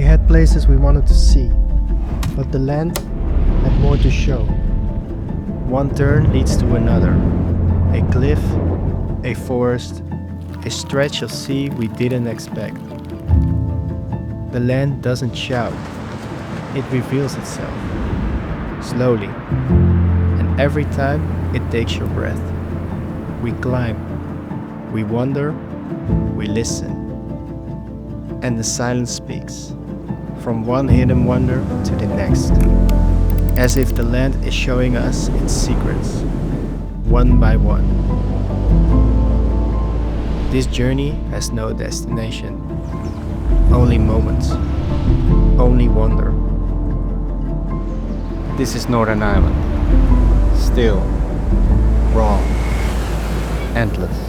had places we wanted to see, but the land had more to show. One turn leads to another. A cliff, a forest, a stretch of sea we didn't expect. The land doesn't shout, it reveals itself, slowly, and every time it takes your breath. We climb, we wander, we listen, and the silence speaks, from one hidden wonder to the next, as if the land is showing us its secrets, one by one. This journey has no destination, only moments, only wonder. This is Northern Ireland, still, raw, endless.